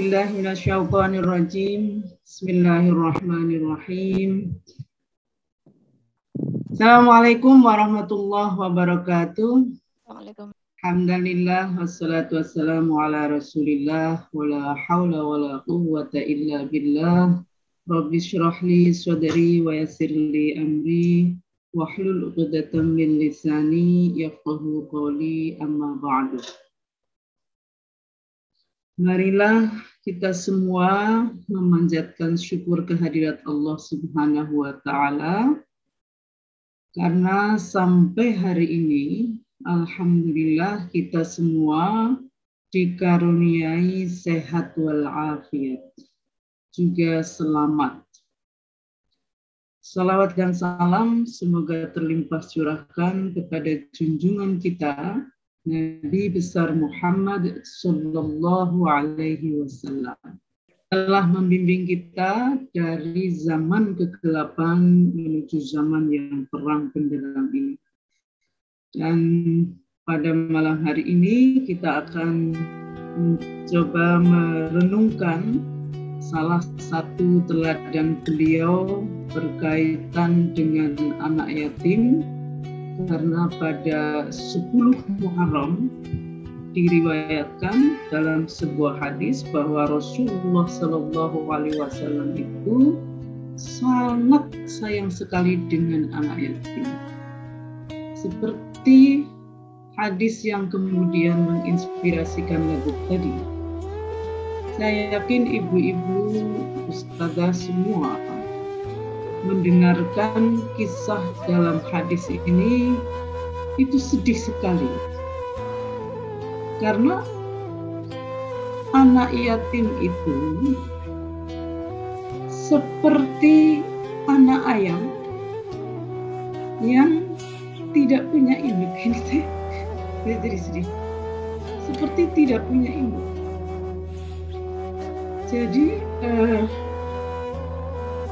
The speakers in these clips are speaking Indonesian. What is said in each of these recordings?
billahi minasyaitonir rajim. Bismillahirrahmanirrahim. Assalamualaikum warahmatullahi wabarakatuh. Waalaikumsalam. Alhamdulillah wassalatu wassalamu ala Rasulillah wala haula wala quwwata illa billah. Rabbi shrah li sadri wa yassir li amri wahlul 'uqdatam min lisani yafqahu qawli, amma ba'du. Marilah kita semua memanjatkan syukur kehadirat Allah Subhanahu wa Ta'ala, karena sampai hari ini alhamdulillah kita semua dikaruniai sehat walafiat, juga selamat. Salawat dan salam semoga terlimpah curahkan kepada junjungan kita Nabi besar Muhammad Sallallahu Alaihi Wasallam, telah membimbing kita dari zaman kegelapan menuju zaman yang terang benderang ini. Dan pada malam hari ini kita akan mencoba merenungkan salah satu teladan beliau berkaitan dengan anak yatim. Karena pada 10 Muharram diriwayatkan dalam sebuah hadis bahwa Rasulullah Shallallahu Alaihi Wasallam itu sangat sayang sekali dengan anak yatim. Seperti hadis yang kemudian menginspirasikan lagu tadi. Saya yakin ibu-ibu, ustazah semua mendengarkan kisah dalam hadis ini itu sedih sekali, karena anak yatim itu seperti anak ayam yang tidak punya induk. Ini saya jadi sedih, seperti tidak punya induk. Jadi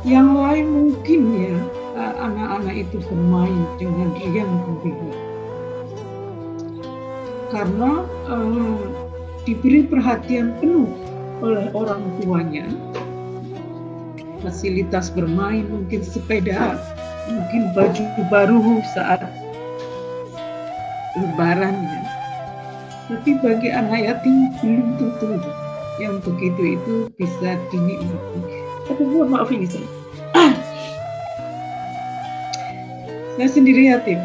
yang lain mungkin ya anak-anak itu bermain dengan riang gembira karena diberi perhatian penuh oleh orang tuanya, fasilitas bermain, mungkin sepeda, mungkin baju baru saat lebaran ya. Tapi bagi anak yatim belum tentu yang begitu itu bisa dinikmati. Tapi maaf ini saya sendiri yatim.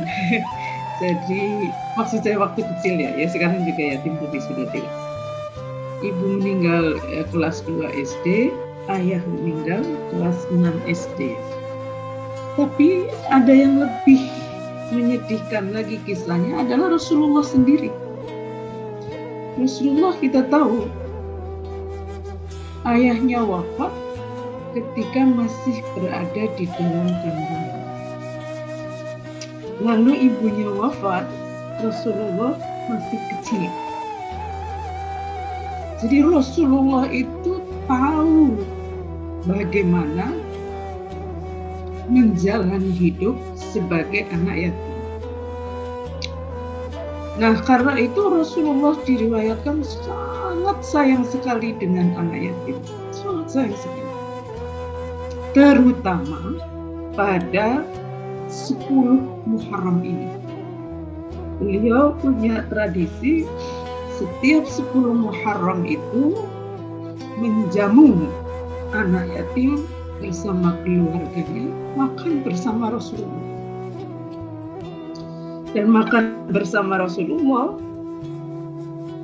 Jadi maksud saya waktu kecil ya sekarang juga yatim tapi sudah dewasa. Ibu meninggal kelas 2 SD, ayah meninggal kelas 6 SD. Tapi ada yang lebih menyedihkan lagi kisahnya adalah Rasulullah sendiri. Rasulullah kita tahu ayahnya wafat ketika masih berada di dalam kandungan. Lalu ibunya wafat, Rasulullah masih kecil. Jadi Rasulullah itu tahu bagaimana menjalani hidup sebagai anak yatim. Nah, karena itu Rasulullah diriwayatkan sangat sayang sekali dengan anak yatim. Sangat sayang sekali. Terutama pada 10 Muharram ini. Beliau punya tradisi setiap 10 Muharram itu menjamu anak yatim bersama keluarganya, makan bersama Rasulullah. Dan makan bersama Rasulullah,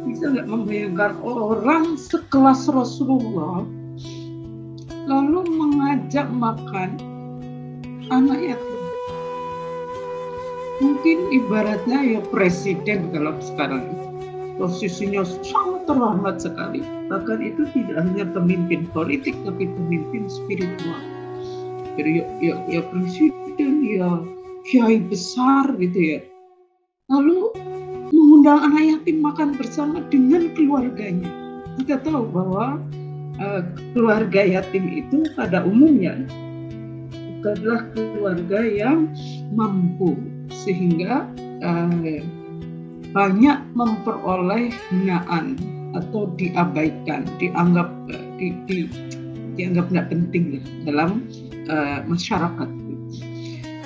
bisa nggak membayangkan orang sekelas Rasulullah lalu mengajak makan anak yatim. Mungkin ibaratnya ya presiden kalau sekarang posisinya sangat terhormat sekali. Bahkan itu tidak hanya pemimpin politik tapi pemimpin spiritual. Jadi ya presiden, ya kiai besar gitu ya. Lalu mengundang anak yatim makan bersama dengan keluarganya. Kita tahu bahwa keluarga yatim itu pada umumnya bukanlah keluarga yang mampu sehingga banyak memperoleh hinaan atau diabaikan, dianggap dianggap tidak penting dalam masyarakat.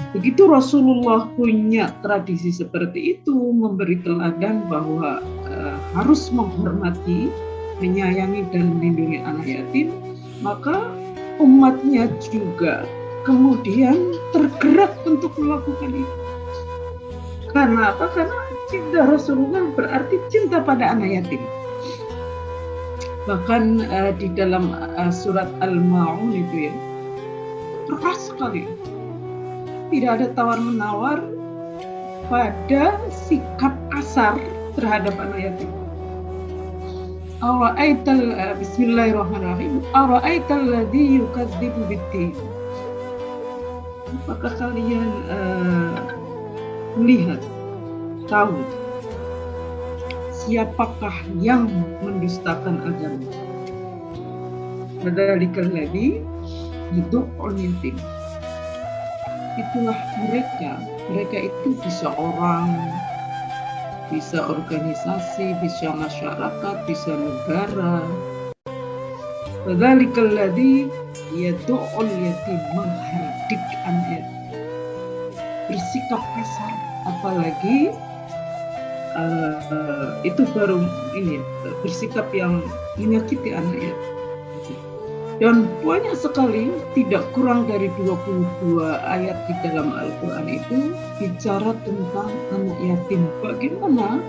Begitu Rasulullah punya tradisi seperti itu, memberi teladan bahwa harus menghormati, menyayangi dan melindungi anak yatim, maka umatnya juga kemudian tergerak untuk melakukan itu. Karena apa? Karena cinta Rasulullah berarti cinta pada anak yatim. Bahkan di dalam surat Al-Ma'un itu ya, keras sekali. Tidak ada tawar-menawar pada sikap kasar terhadap anak yatim. Bismillahirrahmanirrahim. Ara'aital ladzi yukadzibu bid-din. Apakah kalian melihat, tahu siapakah yang mendustakan agama? Padzalikal ladzi yud'ul yatim. Itulah mereka itu bisa orang, bisa organisasi, bisa masyarakat, bisa negara. Padzalikal ladzi yad'ul yatim, menghardik anak yatim, bersikap kasar, apalagi itu baru ini bersikap yang menyakiti anak yatim. Dan banyak sekali, tidak kurang dari 22 ayat di dalam Al-Quran itu bicara tentang anak yatim. Bagaimana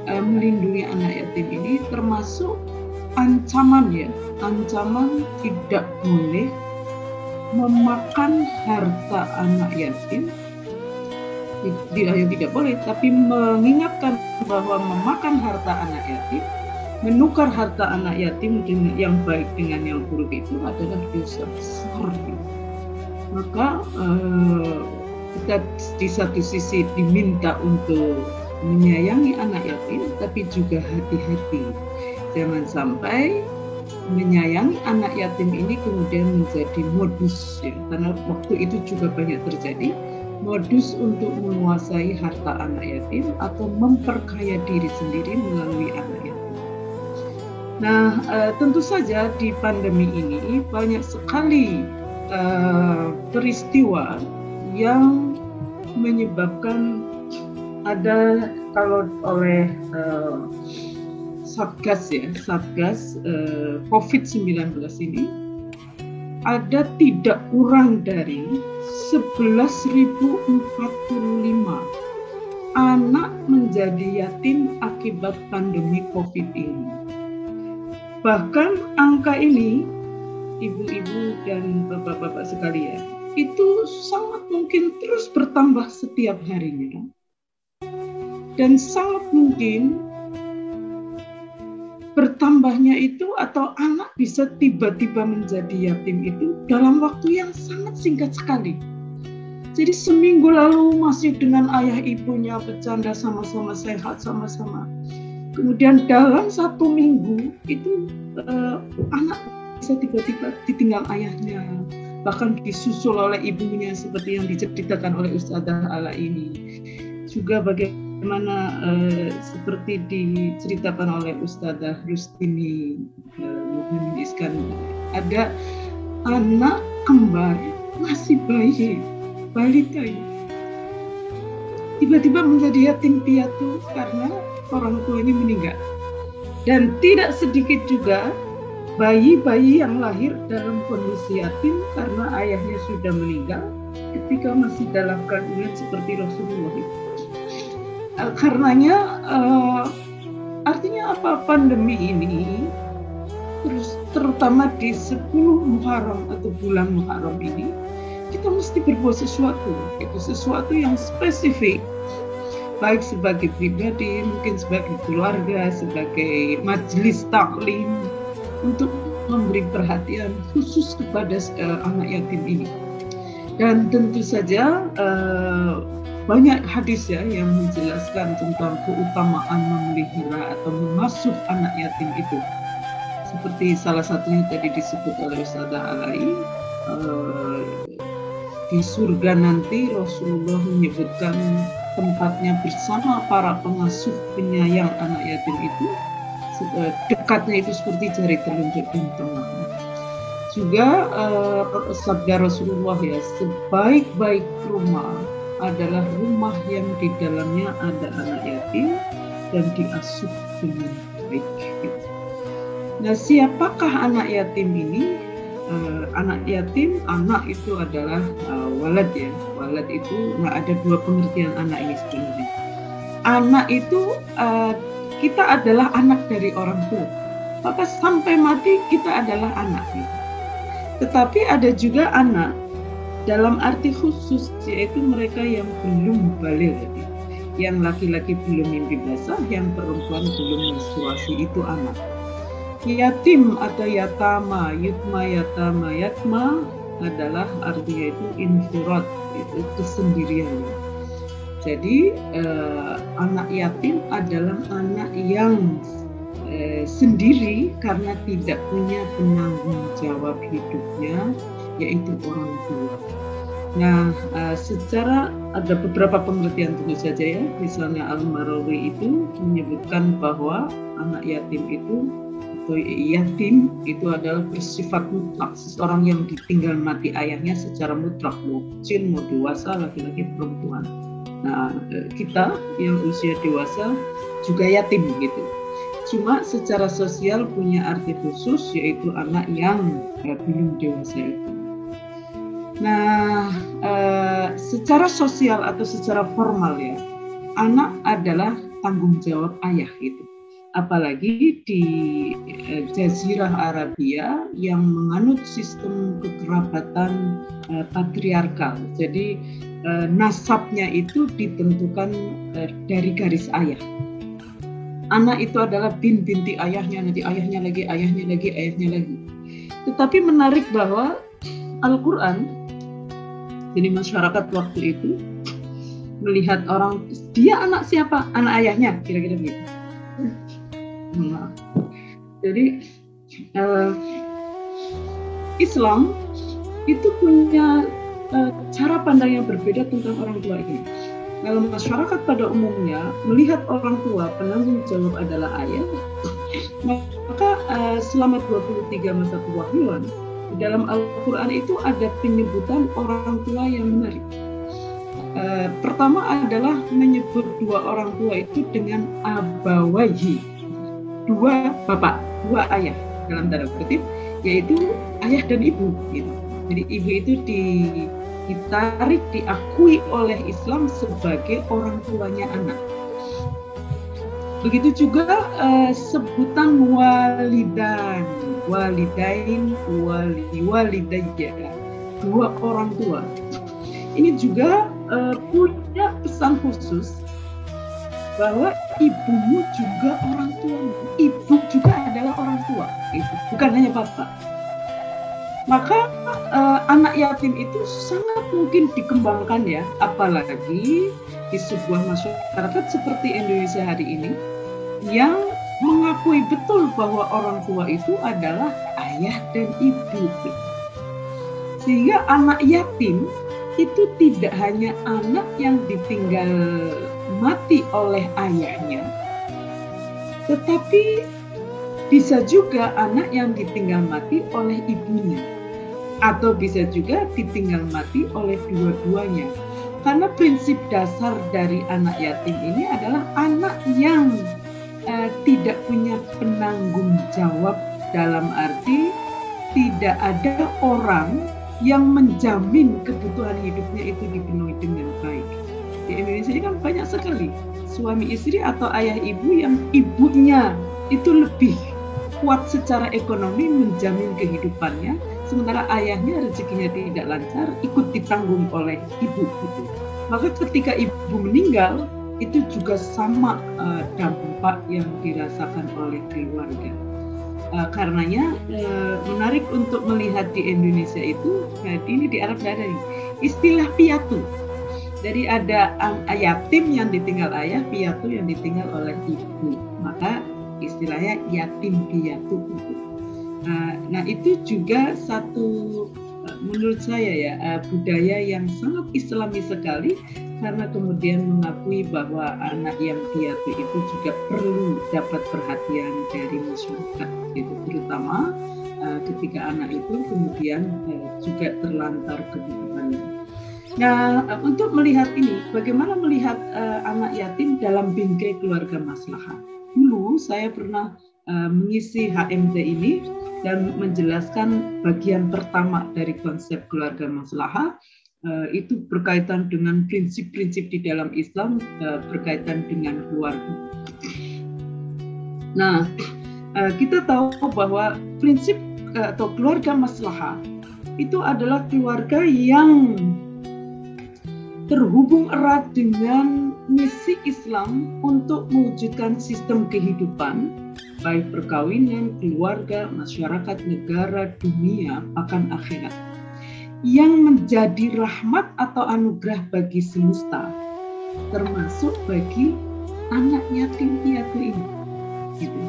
melindungi anak yatim ini, termasuk ancaman ya, ancaman tidak boleh memakan harta anak yatim. Tidak boleh, tapi mengingatkan bahwa memakan harta anak yatim, menukar harta anak yatim dengan yang baik dengan yang buruk itu adalah dosa besar. Maka kita di satu sisi diminta untuk menyayangi anak yatim, tapi juga hati-hati. Jangan sampai menyayangi anak yatim ini kemudian menjadi modus, ya, karena waktu itu juga banyak terjadi modus untuk menguasai harta anak yatim atau memperkaya diri sendiri melalui anak yatim. Nah, tentu saja di pandemi ini banyak sekali peristiwa yang menyebabkan ada, kalau oleh Satgas COVID-19 ini, ada tidak kurang dari 11.045 anak menjadi yatim akibat pandemi COVID ini. Bahkan angka ini, ibu-ibu dan bapak-bapak sekalian, itu sangat mungkin terus bertambah setiap harinya. Dan sangat mungkin bertambahnya itu atau anak bisa tiba-tiba menjadi yatim itu dalam waktu yang sangat singkat sekali. Jadi seminggu lalu masih dengan ayah ibunya bercanda sama-sama, sehat sama-sama. Kemudian dalam 1 minggu itu anak bisa tiba-tiba ditinggal ayahnya, bahkan disusul oleh ibunya seperti yang diceritakan oleh Ustadzah Ala ini. Juga bagaimana seperti diceritakan oleh Ustadzah Rustini Muhammad Iskandar, ada anak kembar masih balita tiba-tiba menjadi yatim piatu karena orang tua ini meninggal. Dan tidak sedikit juga bayi-bayi yang lahir dalam kondisi yatim karena ayahnya sudah meninggal ketika masih dalam kandungan seperti Rasulullah itu. Karenanya artinya apa, pandemi ini terutama di 10 Muharram atau bulan Muharram ini, kita mesti berbuat sesuatu, itu sesuatu yang spesifik, baik sebagai pribadi, mungkin sebagai keluarga, sebagai majelis taklim, untuk memberi perhatian khusus kepada anak yatim ini. Dan tentu saja banyak hadis ya yang menjelaskan tentang keutamaan memelihara atau mengasuh anak yatim itu. Seperti salah satunya tadi disebut oleh Ustadzah Alai, di surga nanti Rasulullah menyebutkan tempatnya bersama para pengasuh penyayang anak yatim itu dekatnya itu seperti jari telunjuk dan tengah. Juga sabda Rasulullah ya, sebaik-baik rumah adalah rumah yang di dalamnya ada anak yatim dan diasuh dengan baik. Nah, siapakah anak yatim ini? Anak yatim, anak itu adalah walad ya. Walad itu ada dua pengertian anak ini sebenarnya. Anak itu kita adalah anak dari orang tua. Maka sampai mati kita adalah anak. Tetapi ada juga anak dalam arti khusus, yaitu mereka yang belum balik. Yang laki-laki belum mimpi basah, yang perempuan belum menstruasi, itu anak. Yatim atau yatama, yutma, yatama, yatma adalah artinya itu infirad, itu kesendirian. Jadi anak yatim adalah anak yang sendiri karena tidak punya penanggung jawab hidupnya, yaitu orang tua. Nah, secara ada beberapa pengertian tentu saja ya. Misalnya Al-Marawi itu menyebutkan bahwa anak yatim itu atau yatim itu adalah bersifat mutlak, seseorang yang ditinggal mati ayahnya secara mutlak, mau kecil mau dewasa, laki-laki perempuan. Nah, kita yang usia dewasa juga yatim gitu. Cuma secara sosial punya arti khusus, yaitu anak yang belum dewasa itu. Nah, secara sosial atau secara formal ya, anak adalah tanggung jawab ayah itu. Apalagi di Jazirah Arabia yang menganut sistem kekerabatan patriarkal. Jadi nasabnya itu ditentukan dari garis ayah. Anak itu adalah binti ayahnya, nanti ayahnya lagi. Tetapi menarik bahwa Al-Quran, jadi masyarakat waktu itu melihat orang, dia anak siapa? Anak ayahnya, kira-kira begitu. Nah, jadi Islam itu punya cara pandang yang berbeda tentang orang tua ini. Kalau masyarakat pada umumnya melihat orang tua penanggung jawab adalah ayah, maka selama 23 masa kewahyuan di dalam Al-Quran itu ada penyebutan orang tua yang menarik. Pertama adalah menyebut dua orang tua itu dengan abawayhi, dua bapak, dua ayah dalam tanda kutip, yaitu ayah dan ibu. Gitu. Jadi ibu itu ditarik, diakui oleh Islam sebagai orang tuanya anak. Begitu juga sebutan walidan, walidain, walidayya, dua orang tua. Ini juga punya pesan khusus bahwa ibumu juga orang tuamu. Ibu juga adalah orang tua, itu bukan hanya bapak. Maka anak yatim itu sangat mungkin dikembangkan ya, apalagi di sebuah masyarakat seperti Indonesia hari ini yang mengakui betul bahwa orang tua itu adalah ayah dan ibu. Sehingga anak yatim itu tidak hanya anak yang ditinggal mati oleh ayahnya, tetapi bisa juga anak yang ditinggal mati oleh ibunya, atau bisa juga ditinggal mati oleh dua-duanya. Karena prinsip dasar dari anak yatim ini adalah anak yang tidak punya penanggung jawab, dalam arti tidak ada orang yang menjamin kebutuhan hidupnya itu dipenuhi dengan baik. Di Indonesia ini kan banyak sekali suami istri atau ayah ibu yang ibunya itu lebih kuat secara ekonomi menjamin kehidupannya, sementara ayahnya rezekinya tidak lancar, ikut ditanggung oleh ibu gitu. Maka ketika ibu meninggal, itu juga sama dampak yang dirasakan oleh keluarga. Karenanya menarik untuk melihat di Indonesia itu, ini di Arab ada istilah piatu. Jadi ada yatim yang ditinggal ayah, piatu yang ditinggal oleh ibu. Maka istilahnya yatim piatu. Nah itu juga satu menurut saya ya budaya yang sangat Islami sekali, karena kemudian mengakui bahwa anak yang piatu itu juga perlu dapat perhatian dari masyarakat, itu terutama ketika anak itu kemudian juga terlantar kehidupannya. Nah, untuk melihat ini, bagaimana melihat anak yatim dalam bingkai keluarga maslahah? Dulu saya pernah mengisi HMT ini dan menjelaskan bagian pertama dari konsep keluarga maslahah. Itu berkaitan dengan prinsip-prinsip di dalam Islam berkaitan dengan keluarga. Nah, kita tahu bahwa prinsip atau keluarga maslahah itu adalah keluarga yang terhubung erat dengan misi Islam untuk mewujudkan sistem kehidupan, baik perkawinan, keluarga, masyarakat, negara, dunia, bahkan akhirat, yang menjadi rahmat atau anugerah bagi semesta, termasuk bagi anak yatim piatu ini. Gitu.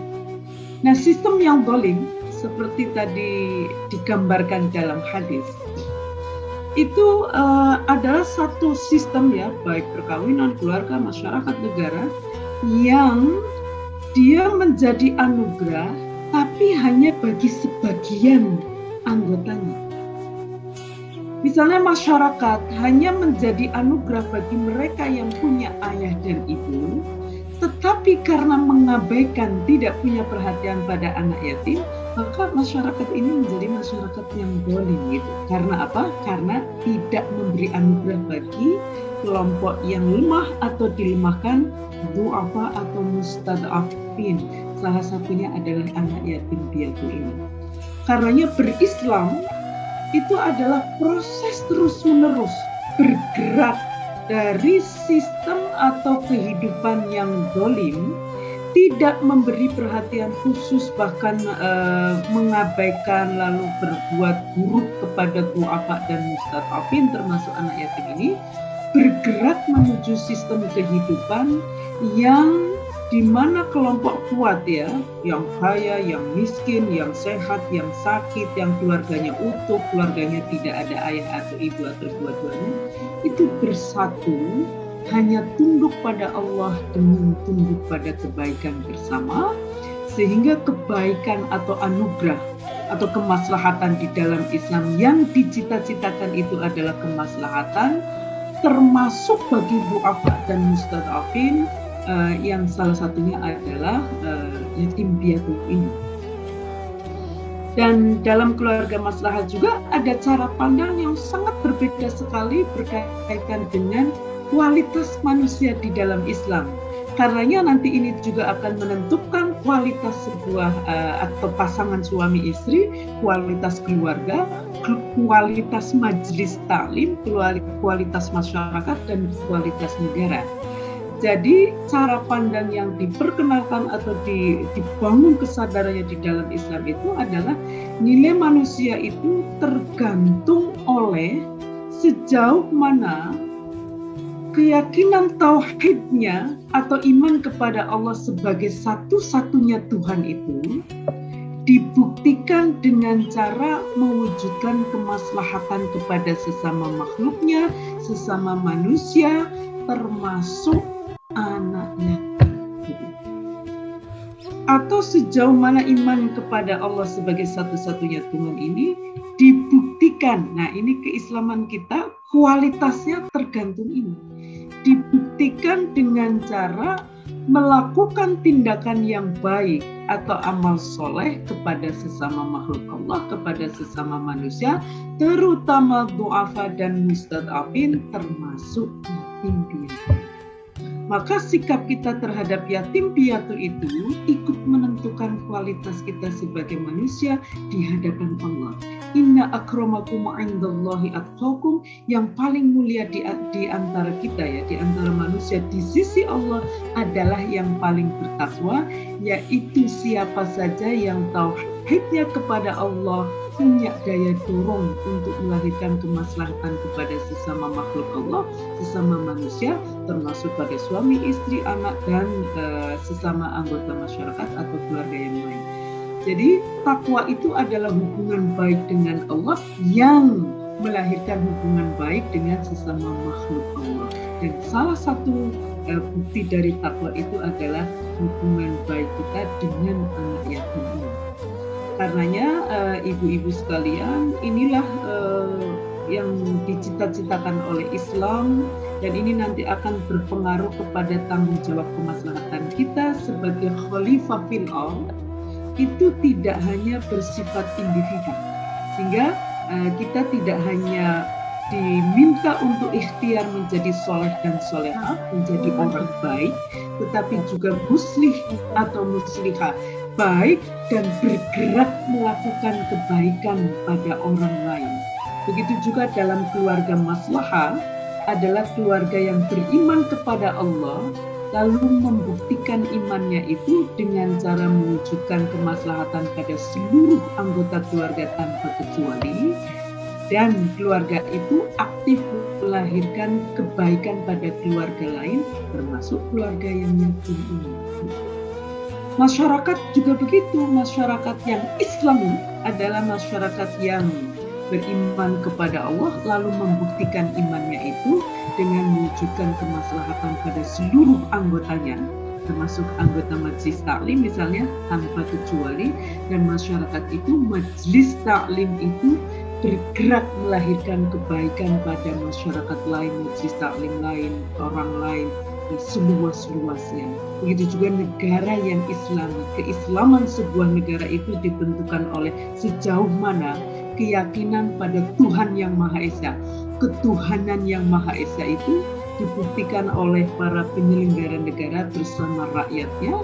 Nah, sistem yang zalim seperti tadi digambarkan dalam hadis, itu adalah satu sistem ya, baik perkawinan, keluarga, masyarakat, negara, yang dia menjadi anugerah tapi hanya bagi sebagian anggotanya. Misalnya masyarakat hanya menjadi anugerah bagi mereka yang punya ayah dan ibu, tetapi karena mengabaikan, tidak punya perhatian pada anak yatim, maka masyarakat ini menjadi masyarakat yang zalim gitu. Karena apa? Karena tidak memberi anugerah bagi kelompok yang lemah atau dilemahkan, du'afa atau mustad'afin. Salah satunya adalah anak yatim piatu ini. Karenanya berislam itu adalah proses terus-menerus bergerak dari sistem atau kehidupan yang zalim, tidak memberi perhatian khusus, bahkan mengabaikan lalu berbuat buruk kepada du'afa dan mustad'afin termasuk anak yatim ini, bergerak menuju sistem kehidupan yang di mana kelompok kuat ya, yang kaya, yang miskin, yang sehat, yang sakit, yang keluarganya utuh, keluarganya tidak ada ayah atau ibu atau dua-duanya, itu bersatu hanya tunduk pada Allah dengan tunduk pada kebaikan bersama, sehingga kebaikan atau anugerah atau kemaslahatan di dalam Islam yang dicita-citakan itu adalah kemaslahatan, termasuk bagi du'afa dan mustad'afin, yang salah satunya adalah yatim piatu ini. Dan dalam keluarga maslahah juga ada cara pandang yang sangat berbeda sekali berkaitan dengan kualitas manusia di dalam Islam. Karenanya nanti ini juga akan menentukan kualitas sebuah atau pasangan suami istri, kualitas keluarga, kualitas majelis taklim, kualitas masyarakat, dan kualitas negara. Jadi cara pandang yang diperkenalkan atau dibangun kesadarannya di dalam Islam itu adalah nilai manusia itu tergantung oleh sejauh mana keyakinan tauhidnya atau iman kepada Allah sebagai satu-satunya Tuhan itu dibuktikan dengan cara mewujudkan kemaslahatan kepada sesama makhluknya, sesama manusia, termasuk anaknya. Atau sejauh mana iman kepada Allah sebagai satu-satunya Tuhan ini dibuktikan. Nah, ini keislaman kita kualitasnya tergantung ini. Dibuktikan dengan cara melakukan tindakan yang baik atau amal soleh kepada sesama makhluk Allah, kepada sesama manusia, terutama du'afa dan mustad'afin, termasuk yatim piatu. Maka sikap kita terhadap yatim piatu itu ikut menentukan kualitas kita sebagai manusia di hadapan Allah. Inna akramakum indallahi atqakum, yang paling mulia di antara kita ya, di antara manusia di sisi Allah adalah yang paling bertakwa, yaitu siapa saja yang tauhidnya kepada Allah, punya daya dorong untuk melahirkan kemaslahatan kepada sesama makhluk Allah, sesama manusia, termasuk pada suami, istri, anak, dan sesama anggota masyarakat atau keluarga yang lain. Jadi takwa itu adalah hubungan baik dengan Allah yang melahirkan hubungan baik dengan sesama makhluk Allah. Dan salah satu bukti dari takwa itu adalah hubungan baik kita dengan anak yatim. Karenanya ibu-ibu sekalian, inilah yang dicita-citakan oleh Islam, dan ini nanti akan berpengaruh kepada tanggung jawab kemaslahatan kita sebagai khalifah fil ardh. Itu tidak hanya bersifat individu, sehingga kita tidak hanya diminta untuk ikhtiar menjadi soleh dan solehah, menjadi orang baik, tetapi juga muslih atau muslihah, baik dan bergerak melakukan kebaikan pada orang lain. Begitu juga dalam keluarga maslahah adalah keluarga yang beriman kepada Allah, lalu membuktikan imannya itu dengan cara mewujudkan kemaslahatan pada seluruh anggota keluarga tanpa kecuali, dan keluarga itu aktif melahirkan kebaikan pada keluarga lain, termasuk keluarga yang yatim ini. Masyarakat juga begitu, masyarakat yang Islami adalah masyarakat yang beriman kepada Allah lalu membuktikan imannya itu dengan mewujudkan kemaslahatan pada seluruh anggotanya, termasuk anggota majelis taklim misalnya tanpa kecuali, dan masyarakat itu majelis taklim itu bergerak melahirkan kebaikan pada masyarakat lain, majelis taklim lain, orang lain, seluas-luasnya. Begitu juga negara yang Islami. Keislaman sebuah negara itu ditentukan oleh sejauh mana keyakinan pada Tuhan yang Maha Esa. Ketuhanan yang Maha Esa itu dibuktikan oleh para penyelenggara negara bersama rakyatnya,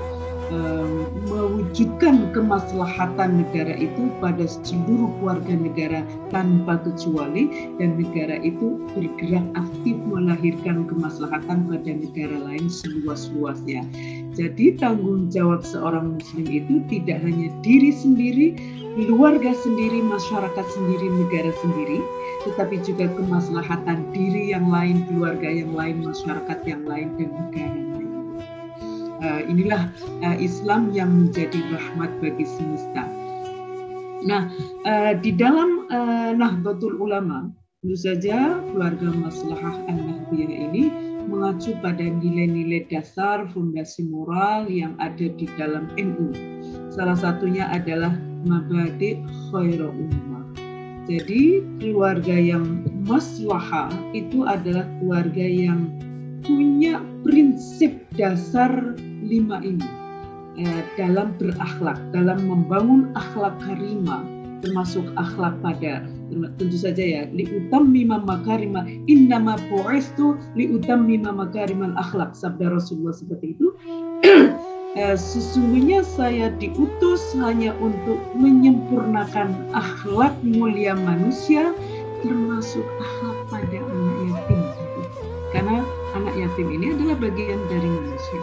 mewujudkan kemaslahatan negara itu pada seluruh warga negara tanpa kecuali, dan negara itu bergerak aktif melahirkan kemaslahatan pada negara lain seluas-luasnya. Jadi tanggung jawab seorang muslim itu tidak hanya diri sendiri, keluarga sendiri, masyarakat sendiri, negara sendiri, tetapi juga kemaslahatan diri yang lain, keluarga yang lain, masyarakat yang lain, dan negara yang lain. Inilah Islam yang menjadi rahmat bagi semesta. Nah, di dalam Nahdlatul Ulama, tentu saja keluarga Maslahah An-Nahdliyah ini mengacu pada nilai-nilai dasar fondasi moral yang ada di dalam NU. Salah satunya adalah mabadi khairul ummah. Jadi keluarga yang maslahah itu adalah keluarga yang punya prinsip dasar 5 ini dalam berakhlak, dalam membangun akhlak karimah, termasuk akhlak pada, tentu saja ya, liutammima makarima innama bu'istu liutammima makarimal akhlak, sabda Rasulullah seperti itu. Sesungguhnya saya diutus hanya untuk menyempurnakan akhlak mulia manusia, termasuk akhlak pada anak yatim. Karena anak yatim ini adalah bagian dari manusia.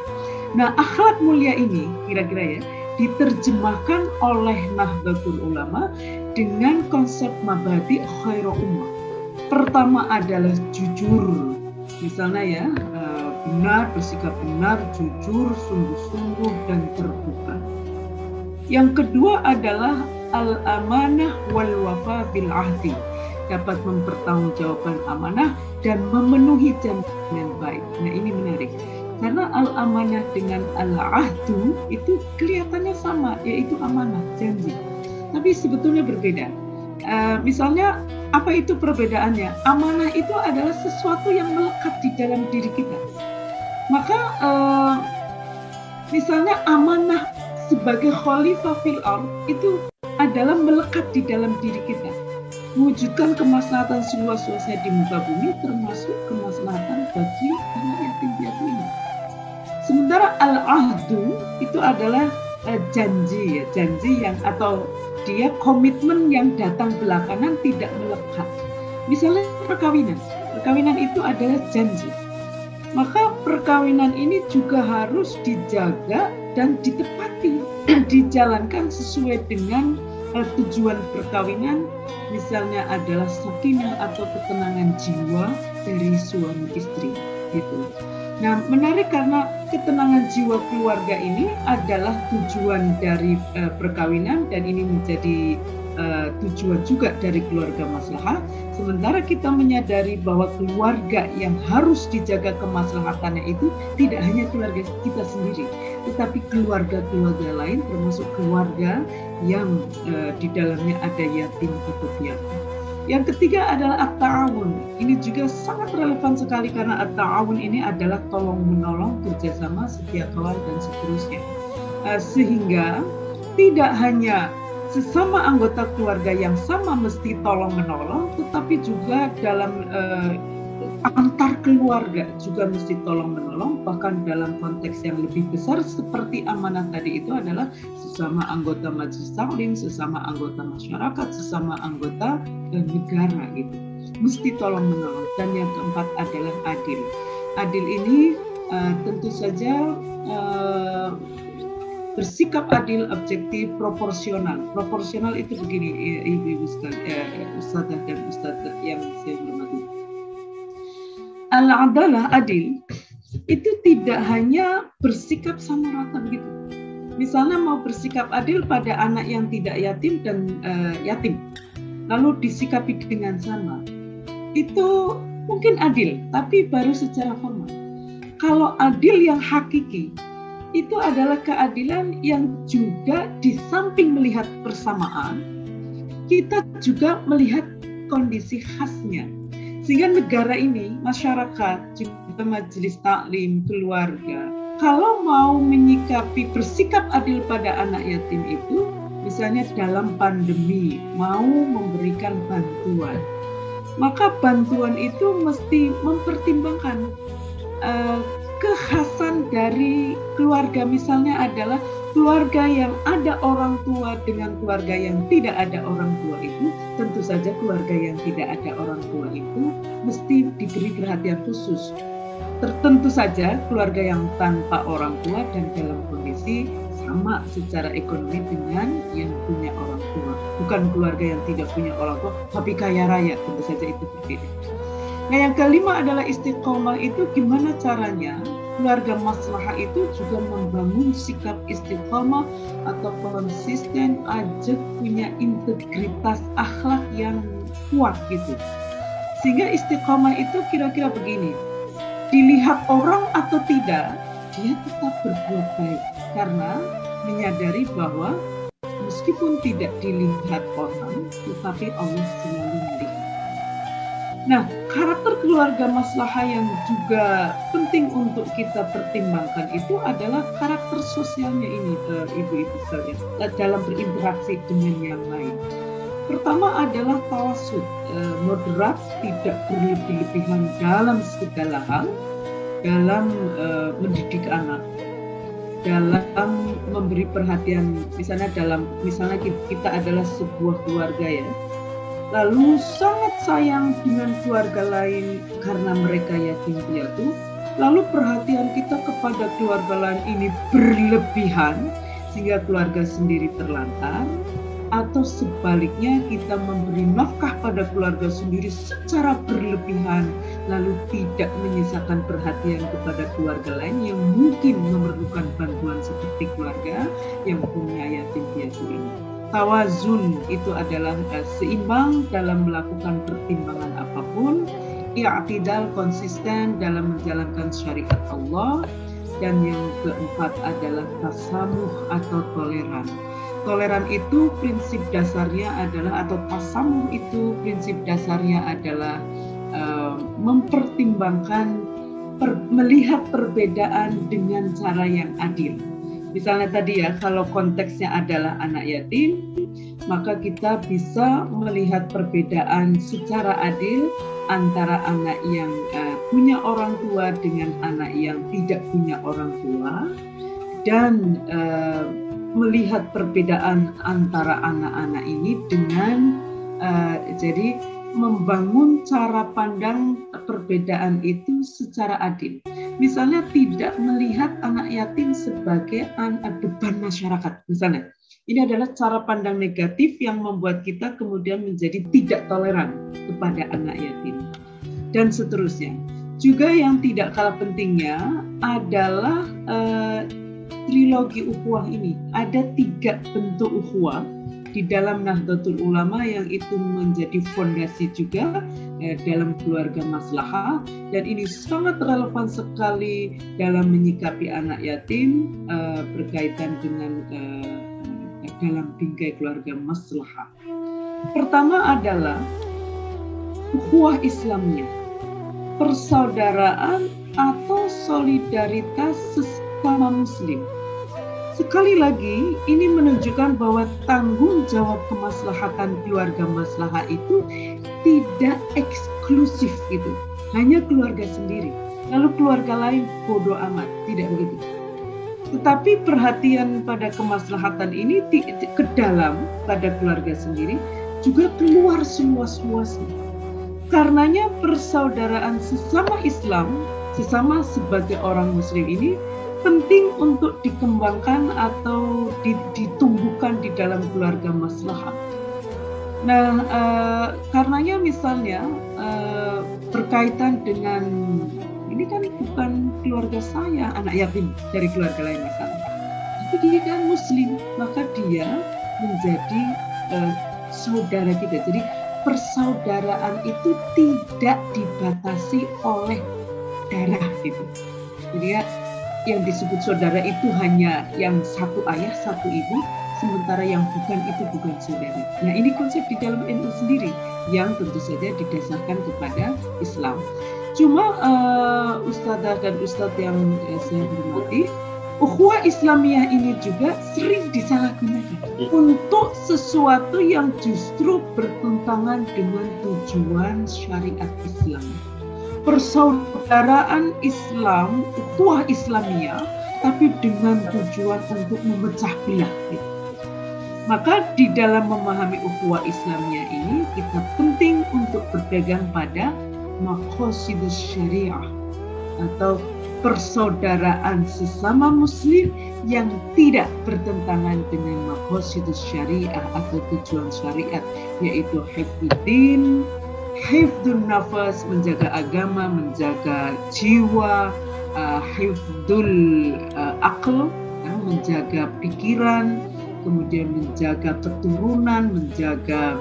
Nah, akhlak mulia ini kira-kira ya diterjemahkan oleh Nahdlatul Ulama dengan konsep mabadi khairul ummah. Pertama adalah jujur. Misalnya ya, benar, bersikap benar, jujur, sungguh-sungguh, dan terbuka. Yang kedua adalah al-amanah wal wafa bil ahdi. Dapat mempertanggungjawabkan amanah dan memenuhi janji dengan baik. Nah, ini menarik. Karena al-amanah dengan al-ahdu itu kelihatannya sama, yaitu amanah, janji. Tapi sebetulnya berbeda. Misalnya, apa itu perbedaannya? Amanah itu adalah sesuatu yang melekat di dalam diri kita. Maka, misalnya amanah sebagai khalifah fil ardh itu adalah melekat di dalam diri kita. Mewujudkan kemaslahatan seluas-luasnya di muka bumi, termasuk kemaslahatan bagi anak yatim piatu ini. Sementara al-ahdu itu adalah janji, ya, janji yang atau dia komitmen yang datang belakangan tidak melekat. Misalnya perkawinan itu adalah janji. Maka perkawinan ini juga harus dijaga dan ditepati, dijalankan sesuai dengan tujuan perkawinan, misalnya adalah sakinah atau ketenangan jiwa dari suami istri, gitu. Nah, menarik karena ketenangan jiwa keluarga ini adalah tujuan dari perkawinan, dan ini menjadi tujuan juga dari keluarga maslahah. Sementara kita menyadari bahwa keluarga yang harus dijaga kemaslahatannya itu tidak hanya keluarga kita sendiri, tetapi keluarga-keluarga lain, termasuk keluarga yang di dalamnya ada yatim atau piatu. Yang ketiga adalah at-ta'awun. Ini juga sangat relevan sekali karena at-ta'awun ini adalah tolong-menolong, kerjasama, setia kawan, dan seterusnya. Sehingga tidak hanya sesama anggota keluarga yang sama mesti tolong-menolong, tetapi juga dalam antar keluarga juga mesti tolong-menolong, bahkan dalam konteks yang lebih besar seperti amanah tadi itu adalah sesama anggota majelis taklim, sesama anggota masyarakat, sesama anggota negara gitu. Mesti tolong-menolong. Dan yang keempat adalah adil. Adil ini tentu saja bersikap adil, objektif, proporsional. Proporsional itu begini, ibu-ibu sekalian, ustadzah dan ustadzah yang saya hormati. Al-adalah, adil, itu tidak hanya bersikap sama rata begitu. Misalnya mau bersikap adil pada anak yang tidak yatim dan yatim, lalu disikapi dengan sama. Itu mungkin adil, tapi baru secara formal. Kalau adil yang hakiki, itu adalah keadilan yang juga di samping melihat persamaan, kita juga melihat kondisi khasnya. Sehingga negara ini, masyarakat, juga majelis taklim, keluarga, kalau mau menyikapi bersikap adil pada anak yatim itu, misalnya dalam pandemi, mau memberikan bantuan, maka bantuan itu mesti mempertimbangkan kekhasan dari keluarga. Misalnya adalah keluarga yang ada orang tua dengan keluarga yang tidak ada orang tua itu, tentu saja keluarga yang tidak ada orang tua itu mesti diberi perhatian khusus. Tentu saja keluarga yang tanpa orang tua dan dalam kondisi sama secara ekonomi dengan yang punya orang tua. Bukan keluarga yang tidak punya orang tua tapi kaya raya, tentu saja itu berbeda. Nah, yang kelima adalah istiqomah. Itu gimana caranya keluarga maslahah itu juga membangun sikap istiqomah atau konsisten, ajak punya integritas akhlak yang kuat gitu. Sehingga istiqomah itu kira-kira begini, dilihat orang atau tidak, dia tetap berbuat baik karena menyadari bahwa meskipun tidak dilihat orang, tetapi Allah selalu melihat. Nah, karakter keluarga maslahah yang juga penting untuk kita pertimbangkan itu adalah karakter sosialnya ini, ibu-ibu sekalian, dalam berinteraksi dengan yang lain. Pertama adalah tawasud, moderat, tidak berlebih-lebihan dalam segala hal, dalam mendidik anak, dalam memberi perhatian, misalnya kita adalah sebuah keluarga ya, lalu sangat sayang dengan keluarga lain karena mereka yatim piatu, lalu perhatian kita kepada keluarga lain ini berlebihan sehingga keluarga sendiri terlantar, atau sebaliknya kita memberi nafkah pada keluarga sendiri secara berlebihan lalu tidak menyisakan perhatian kepada keluarga lain yang mungkin memerlukan bantuan seperti keluarga yang punya yatim piatu ini. Tawazun itu adalah seimbang dalam melakukan pertimbangan apapun, i'tidal, konsisten dalam menjalankan syariat Allah, dan yang keempat adalah tasamuh atau toleran. Toleran itu prinsip dasarnya adalah, atau tasamuh itu prinsip dasarnya adalah mempertimbangkan, melihat perbedaan dengan cara yang adil. Misalnya tadi ya, kalau konteksnya adalah anak yatim, maka kita bisa melihat perbedaan secara adil antara anak yang punya orang tua dengan anak yang tidak punya orang tua, dan melihat perbedaan antara anak-anak ini dengan jadi membangun cara pandang perbedaan itu secara adil. Misalnya tidak melihat anak yatim sebagai beban masyarakat. Misalnya, ini adalah cara pandang negatif yang membuat kita kemudian menjadi tidak toleran kepada anak yatim. Dan seterusnya. Juga yang tidak kalah pentingnya adalah trilogi ukhuwah ini. Ada 3 bentuk ukhuwah di dalam Nahdlatul Ulama yang itu menjadi fondasi juga dalam keluarga maslahah, dan ini sangat relevan sekali dalam menyikapi anak yatim berkaitan dengan dalam bingkai keluarga maslahah. Pertama adalah ukhuwah Islamiyah, persaudaraan atau solidaritas sesama muslim. Sekali lagi, ini menunjukkan bahwa tanggung jawab kemaslahatan keluarga maslahah itu tidak eksklusif gitu, hanya keluarga sendiri. Lalu keluarga lain bodoh amat, tidak begitu. Tetapi perhatian pada kemaslahatan ini ke dalam pada keluarga sendiri juga keluar seluas-luasnya. Karenanya persaudaraan sesama Islam, sesama sebagai orang muslim ini penting untuk dikembangkan atau ditumbuhkan di dalam keluarga maslahah. Nah, karenanya misalnya berkaitan dengan ini kan bukan keluarga saya, anak yatim dari keluarga lain misalnya, tapi dia kan muslim, maka dia menjadi saudara kita. Jadi persaudaraan itu tidak dibatasi oleh darah gitu. Jadi ya, yang disebut saudara itu hanya yang satu ayah, satu ibu, sementara yang bukan itu bukan saudara. Nah, ini konsep di dalam NU sendiri yang tentu saja didasarkan kepada Islam. Cuma ustadzah dan ustadz yang saya hormati, ukhuwah Islamiyah ini juga sering disalahgunakan untuk sesuatu yang justru bertentangan dengan tujuan syariat Islam. Persaudaraan Islam, ukhuwah Islamiyah, tapi dengan tujuan untuk memecah belah. Maka di dalam memahami ukhuwah Islamiyah ini, kita penting untuk berpegang pada maqasidus syariah atau persaudaraan sesama muslim yang tidak bertentangan dengan maqasidus syariah atau tujuan syariat, yaitu hifdzuddin, hifdzun nafas, menjaga agama, menjaga jiwa, hifdzul aql, menjaga pikiran, kemudian menjaga keturunan, menjaga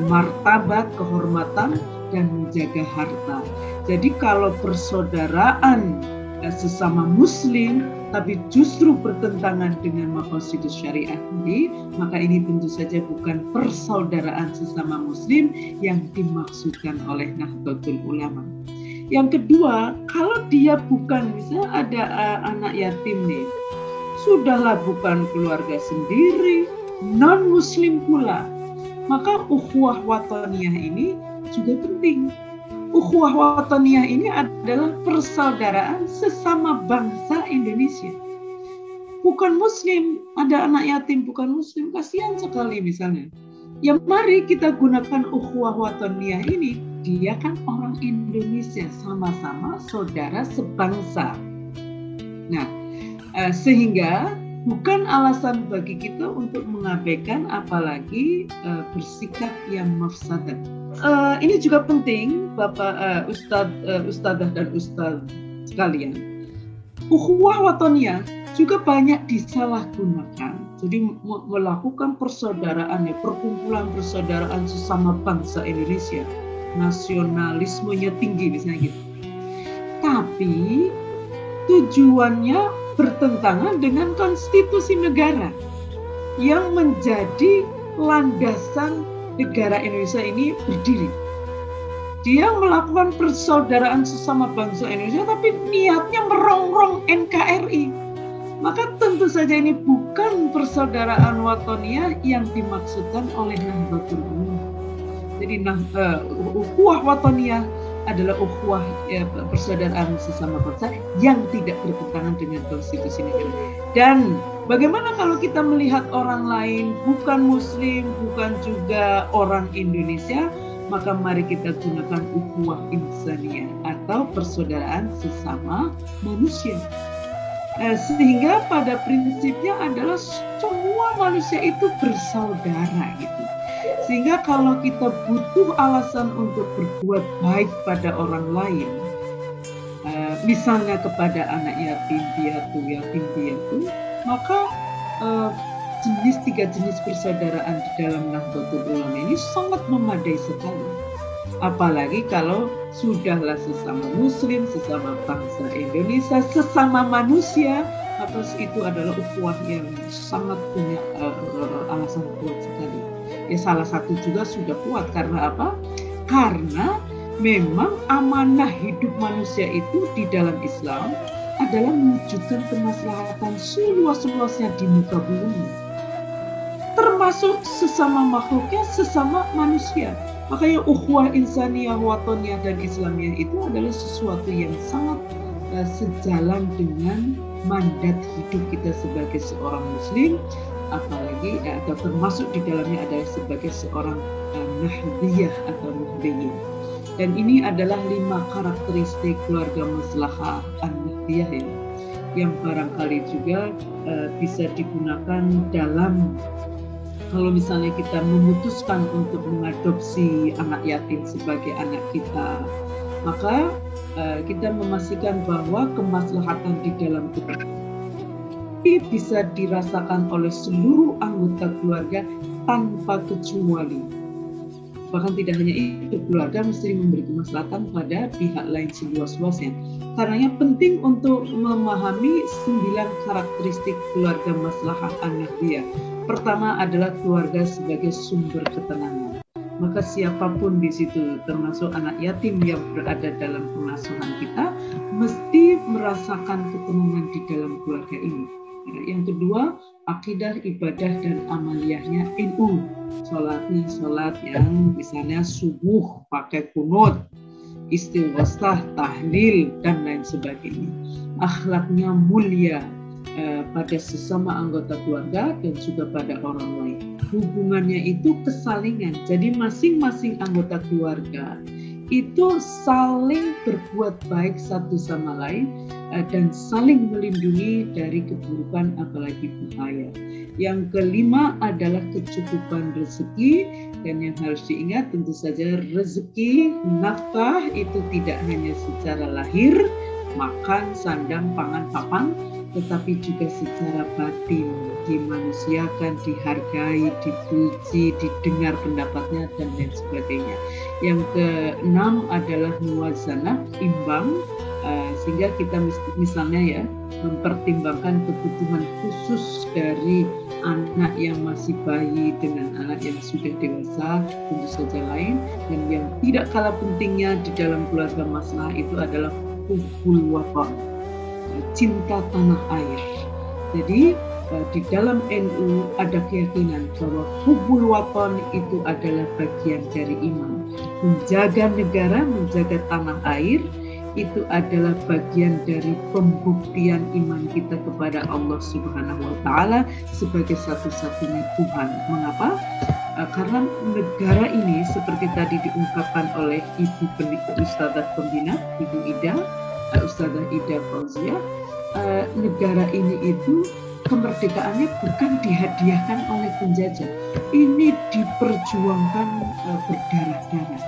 martabat, kehormatan, dan menjaga harta. Jadi kalau persaudaraan sesama muslim tapi justru bertentangan dengan maqasidus syariah ini, maka ini tentu saja bukan persaudaraan sesama muslim yang dimaksudkan oleh Nahdlatul Ulama. Yang kedua, kalau dia bukan, misalnya ada anak yatim nih, sudahlah bukan keluarga sendiri, non muslim pula, maka ukhuwah wataniyah ini juga penting. Ukhuwah wataniyah ini adalah persaudaraan sesama bangsa Indonesia. Bukan muslim, ada anak yatim bukan muslim, kasihan sekali misalnya. Ya mari kita gunakan ukhuwah wataniyah ini, dia kan orang Indonesia, sama-sama saudara sebangsa. Nah, sehingga bukan alasan bagi kita untuk mengabaikan apalagi bersikap yang mafsadat. Ini juga penting, Bapak Ustadzah dan Ustadz sekalian. Ukhuwah wataniyah juga banyak disalahgunakan. Jadi melakukan persaudaraan, perkumpulan persaudaraan sesama bangsa Indonesia, nasionalismenya tinggi misalnya gitu. Tapi tujuannya bertentangan dengan konstitusi negara yang menjadi landasan negara Indonesia ini berdiri. Dia melakukan persaudaraan sesama bangsa Indonesia tapi niatnya merongrong NKRI. Maka tentu saja ini bukan persaudaraan wataniyah yang dimaksudkan oleh Nahdlatul Ulama. Jadi ukhuwah wataniyah adalah ukhuwah persaudaraan sesama bangsa yang tidak bertentangan dengan konstitusi negara. Dan bagaimana kalau kita melihat orang lain bukan muslim, bukan juga orang Indonesia, maka mari kita gunakan ukhuwah insaniyah atau persaudaraan sesama manusia. Sehingga pada prinsipnya adalah semua manusia itu bersaudara gitu. Sehingga kalau kita butuh alasan untuk berbuat baik pada orang lain, misalnya kepada anak yatim piatu, maka tiga jenis persaudaraan di dalam Nahdlatul Ulama ini sangat memadai sekali. Apalagi kalau sudahlah sesama muslim, sesama bangsa Indonesia, sesama manusia, maka itu adalah ukhuwah yang sangat punya alasan kuat sekali. Ya salah satu juga sudah kuat karena apa? Karena memang amanah hidup manusia itu di dalam Islam adalah mewujudkan kemaslahatan seluas-luasnya di muka bumi, termasuk sesama makhluknya, sesama manusia. Makanya ukhuwah insaniyah, watoniyah dan Islamiyah itu adalah sesuatu yang sangat sejalan dengan mandat hidup kita sebagai seorang muslim, apalagi atau termasuk di dalamnya adalah sebagai seorang nahdiyah atau nahdiyin. Dan ini adalah 5 karakteristik keluarga maslahah an-nahdiyah ya, yang barangkali juga bisa digunakan dalam kalau misalnya kita memutuskan untuk mengadopsi anak yatim sebagai anak kita, maka kita memastikan bahwa kemaslahatan di dalam itu bisa dirasakan oleh seluruh anggota keluarga tanpa kecuali. Bahkan tidak hanya itu, keluarga mesti memberi kemaslahatan pada pihak lain seluas-luasnya. Karenanya penting untuk memahami 9 karakteristik keluarga maslahah an-nahdiyah. Pertama adalah keluarga sebagai sumber ketenangan. Maka siapapun di situ, termasuk anak yatim yang berada dalam pengasuhan kita, mesti merasakan ketenangan di dalam keluarga ini. Yang kedua, akidah, ibadah, dan amaliyahnya NU. Sholatnya sholat yang misalnya subuh pakai kunut, istighosah, tahlil, dan lain sebagainya. Akhlaknya mulia pada sesama anggota keluarga dan juga pada orang lain. Hubungannya itu kesalingan. Jadi masing-masing anggota keluarga itu saling berbuat baik satu sama lain dan saling melindungi dari keburukan apalagi bahaya. Yang kelima adalah kecukupan rezeki, dan yang harus diingat tentu saja rezeki nafkah itu tidak hanya secara lahir, makan, sandang, pangan, papan, tetapi juga secara batin, dimanusiakan, dihargai, dipuji, didengar pendapatnya, dan lain sebagainya. Yang keenam adalah muwazanah, imbang, sehingga kita misalnya ya mempertimbangkan kebutuhan khusus dari anak yang masih bayi dengan anak yang sudah dewasa, tentu saja lain. Dan yang tidak kalah pentingnya di dalam keluarga maslahah itu adalah hubbul watan, cinta tanah air. Jadi di dalam NU ada keyakinan bahwa hubbul watan itu adalah bagian dari iman. Menjaga negara, menjaga tanah air itu adalah bagian dari pembuktian iman kita kepada Allah Subhanahu wa Ta'ala sebagai satu-satunya Tuhan. Mengapa? Karena negara ini seperti tadi diungkapkan oleh Ibu Ustadzah Pembina, Ibu Ida, Ustadzah Ida Fauzia, negara ini itu kemerdekaannya bukan dihadiahkan oleh penjajah, ini diperjuangkan berdarah-darah.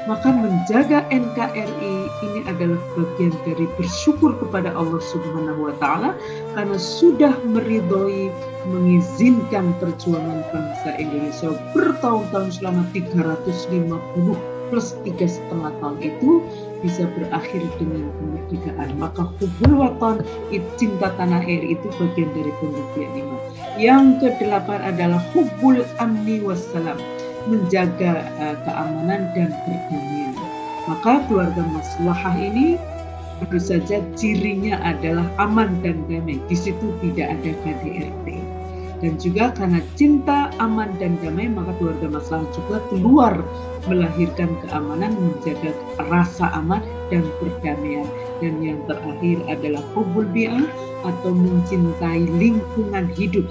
Maka menjaga NKRI ini adalah bagian dari bersyukur kepada Allah Subhanahu wa Ta'ala karena sudah meridhoi, mengizinkan perjuangan bangsa Indonesia bertahun-tahun selama 350 plus 3,5 tahun itu bisa berakhir dengan kemerdekaan. Maka hubbul watan, cinta tanah air itu bagian dari pembuktian iman. Yang kedelapan adalah hubbul amni wassalam, menjaga keamanan dan perdamaian. Maka keluarga maslahah ini tentu saja cirinya adalah aman dan damai. Di situ tidak ada KDRT. Dan juga karena cinta, aman dan damai, maka keluarga maslahah juga keluar melahirkan keamanan, menjaga rasa aman dan perdamaian. Dan yang terakhir adalah hubbul bi'ah atau mencintai lingkungan hidup.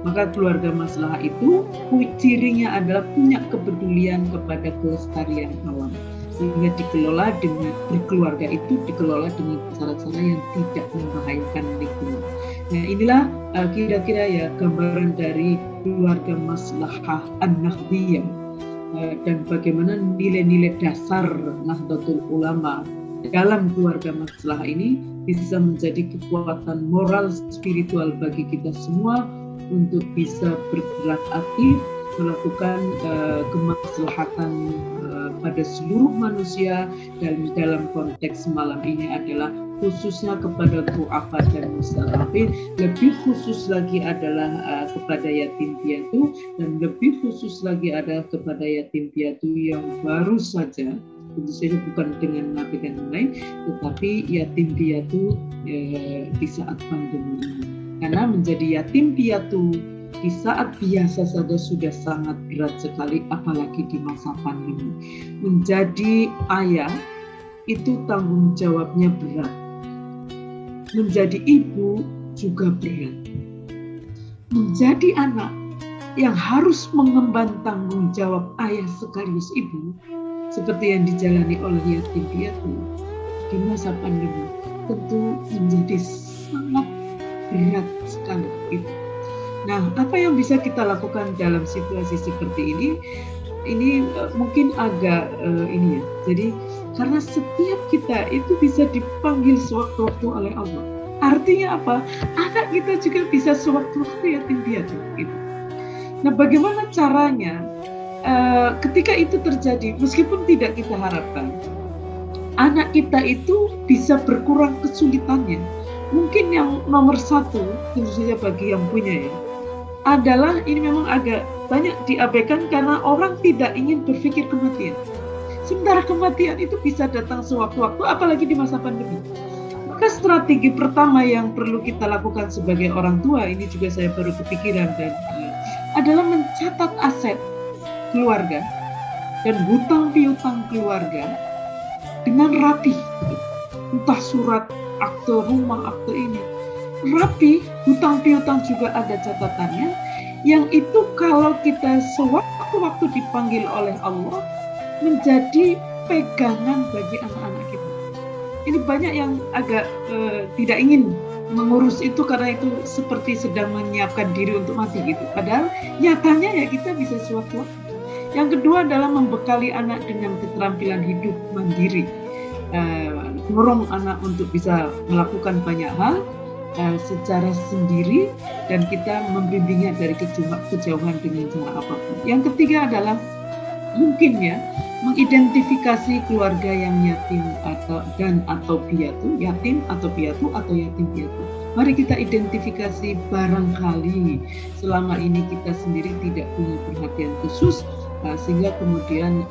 Maka keluarga maslahah itu cirinya adalah punya kepedulian kepada kelestarian alam, sehingga berkeluarga itu dikelola dengan cara-cara yang tidak membahayakan lingkungan. Nah inilah kira-kira ya gambaran dari keluarga maslahah an-nahdiyah dan bagaimana nilai-nilai dasar Nahdlatul Ulama dalam keluarga masalah ini bisa menjadi kekuatan moral spiritual bagi kita semua untuk bisa bergerak aktif melakukan kemaslahatan pada seluruh manusia, dan dalam konteks malam ini adalah khususnya kepada du'afa dan mustad'afin, lebih khusus lagi adalah kepada yatim piatu, dan lebih khusus lagi adalah kepada yatim piatu yang baru saja, tentu saja bukan dengan nabi dan lain, tetapi yatim piatu di saat pandemi ini. Karena menjadi yatim piatu di saat biasa saja sudah sangat berat sekali, apalagi di masa pandemi. Menjadi ayah itu tanggung jawabnya berat. Menjadi ibu juga berat. Menjadi anak yang harus mengemban tanggung jawab ayah sekaligus ibu, seperti yang dijalani oleh yatim piatu di masa pandemi, tentu menjadi sangat berat sekali itu. Nah, apa yang bisa kita lakukan dalam situasi seperti ini? Ini mungkin agak ini ya. Jadi karena setiap kita itu bisa dipanggil sewaktu-waktu oleh Allah. Artinya apa? Anak kita juga bisa sewaktu-waktu yatim piatu. Gitu. Nah, bagaimana caranya ketika itu terjadi, meskipun tidak kita harapkan, anak kita itu bisa berkurang kesulitannya. Mungkin yang nomor satu, tentu saja bagi yang punya ya, adalah ini memang agak banyak diabaikan karena orang tidak ingin berpikir kematian. Sementara kematian itu bisa datang sewaktu-waktu, apalagi di masa pandemi. Maka strategi pertama yang perlu kita lakukan sebagai orang tua, ini juga saya baru kepikiran, dan adalah mencatat aset keluarga dan hutang piutang keluarga dengan rapi. Entah surat, akte rumah, akte ini. Rapi, hutang piutang juga ada catatannya, yang itu kalau kita sewaktu-waktu dipanggil oleh Allah menjadi pegangan bagi anak-anak kita. Ini banyak yang agak tidak ingin mengurus itu karena itu seperti sedang menyiapkan diri untuk mati gitu. Padahal nyatanya ya kita bisa sewaktu-waktu. Yang kedua adalah membekali anak dengan keterampilan hidup mandiri. Mendorong anak untuk bisa melakukan banyak hal secara sendiri, dan kita membimbingnya dari kejauhan dengan cara apapun. Yang ketiga adalah mungkin ya mengidentifikasi keluarga yang yatim atau piatu, yatim atau piatu atau yatim piatu. Mari kita identifikasi, barangkali selama ini kita sendiri tidak punya perhatian khusus, sehingga kemudian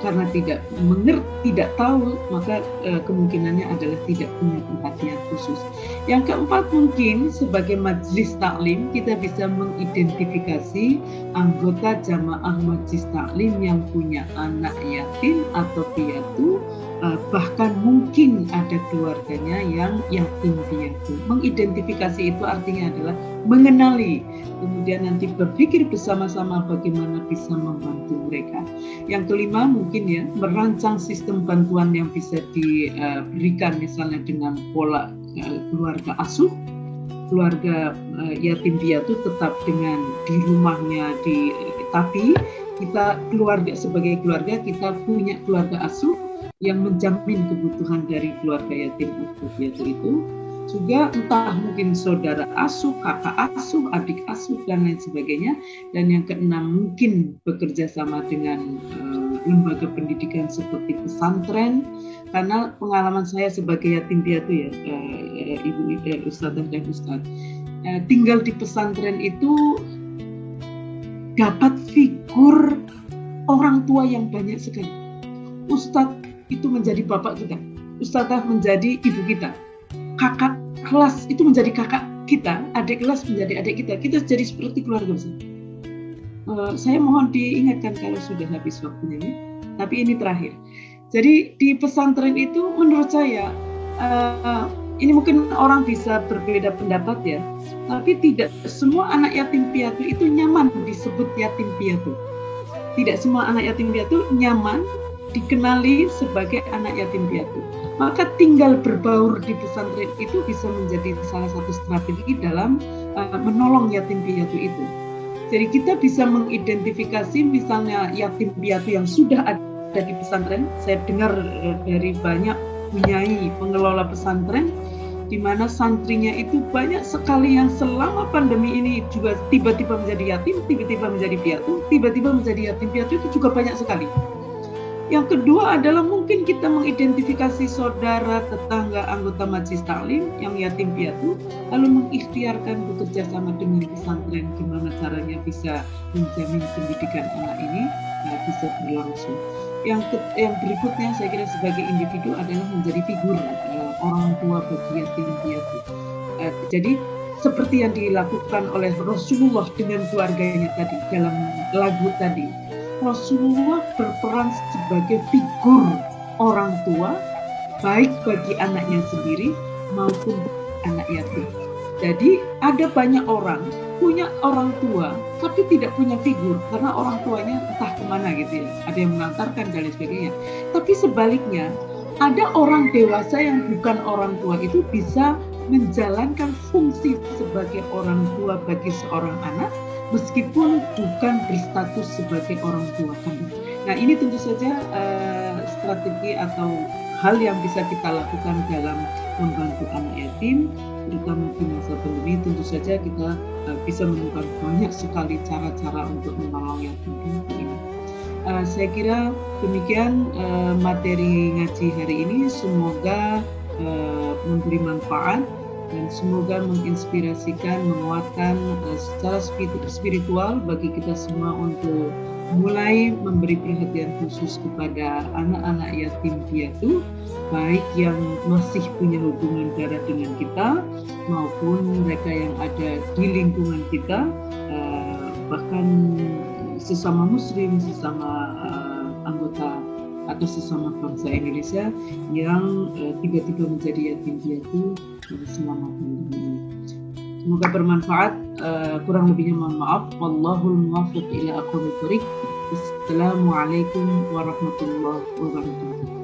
karena tidak mengerti, tidak tahu, maka kemungkinannya adalah tidak punya perhatian khusus. Yang keempat, mungkin sebagai majelis taklim kita bisa mengidentifikasi anggota jamaah majelis taklim yang punya anak yatim atau piatu, bahkan mungkin ada keluarganya yang yatim piatu. Mengidentifikasi itu artinya adalah mengenali, kemudian nanti berpikir bersama-sama bagaimana bisa membantu mereka. Yang kelima mungkin ya merancang sistem bantuan yang bisa diberikan, misalnya dengan pola keluarga asuh, keluarga yatim piatu tetap dengan di rumahnya, tapi kita sebagai keluarga kita punya keluarga asuh yang menjamin kebutuhan dari keluarga yatim piatu itu. Juga entah mungkin saudara asuh, kakak asuh, adik asuh, dan lain sebagainya. Dan yang keenam mungkin bekerja sama dengan lembaga pendidikan seperti pesantren, karena pengalaman saya sebagai yatim piatu ya, ibu ustadzah dan ustadz, tinggal di pesantren itu dapat figur orang tua yang banyak sekali. Ustadz itu menjadi bapak kita, ustadzah menjadi ibu kita, kakak kelas itu menjadi kakak kita, adik kelas menjadi adik kita. Kita jadi seperti keluarga besar. Saya mohon diingatkan kalau sudah habis waktunya, tapi ini terakhir. Jadi di pesantren itu menurut saya, ini mungkin orang bisa berbeda pendapat ya, tapi tidak semua anak yatim piatu itu nyaman disebut yatim piatu. Tidak semua anak yatim piatu nyaman dikenali sebagai anak yatim piatu. Maka tinggal berbaur di pesantren itu bisa menjadi salah satu strategi dalam menolong yatim piatu itu. Jadi kita bisa mengidentifikasi misalnya yatim piatu yang sudah ada ada di pesantren. Saya dengar dari banyak punyai pengelola pesantren, di mana santrinya itu banyak sekali yang selama pandemi ini juga tiba-tiba menjadi yatim, tiba-tiba menjadi piatu, tiba-tiba menjadi yatim piatu, itu juga banyak sekali. Yang kedua adalah mungkin kita mengidentifikasi saudara, tetangga, anggota majelis taklim yang yatim piatu, lalu mengikhtiarkan bekerja sama dengan pesantren, gimana caranya bisa menjamin pendidikan anak ini bisa berlangsung. Yang berikutnya saya kira sebagai individu adalah menjadi figur orang tua bagi yatim piatu. Jadi seperti yang dilakukan oleh Rasulullah dengan keluarganya tadi dalam lagu tadi, Rasulullah berperan sebagai figur orang tua, baik bagi anaknya sendiri maupun anak yatim. Jadi ada banyak orang punya orang tua, tapi tidak punya figur karena orang tuanya entah kemana gitu ya. Ada yang mengantarkan dan lain sebagainya. Tapi sebaliknya, ada orang dewasa yang bukan orang tua itu bisa menjalankan fungsi sebagai orang tua bagi seorang anak, meskipun bukan berstatus sebagai orang tua kandung. Nah, ini tentu saja strategi atau hal yang bisa kita lakukan dalam membantu anak yatim, terutama di masa pandemi. Tentu saja kita bisa menemukan banyak sekali cara-cara untuk menolong yatim piatu ini. Saya kira demikian materi ngaji hari ini. Semoga memberi manfaat dan semoga menginspirasikan, menguatkan secara spiritual bagi kita semua untuk mulai memberi perhatian khusus kepada anak-anak yatim piatu, baik yang masih punya hubungan darah dengan kita maupun mereka yang ada di lingkungan kita, bahkan sesama muslim, sesama anggota atau sesama bangsa Indonesia yang tiba-tiba menjadi yatim piatu selama pandemi ini. Semoga bermanfaat. Kurang lebihnya mohon maaf. Wallahul muwaffiq ila aqwamit thoriq. Assalamualaikum warahmatullahi wabarakatuh.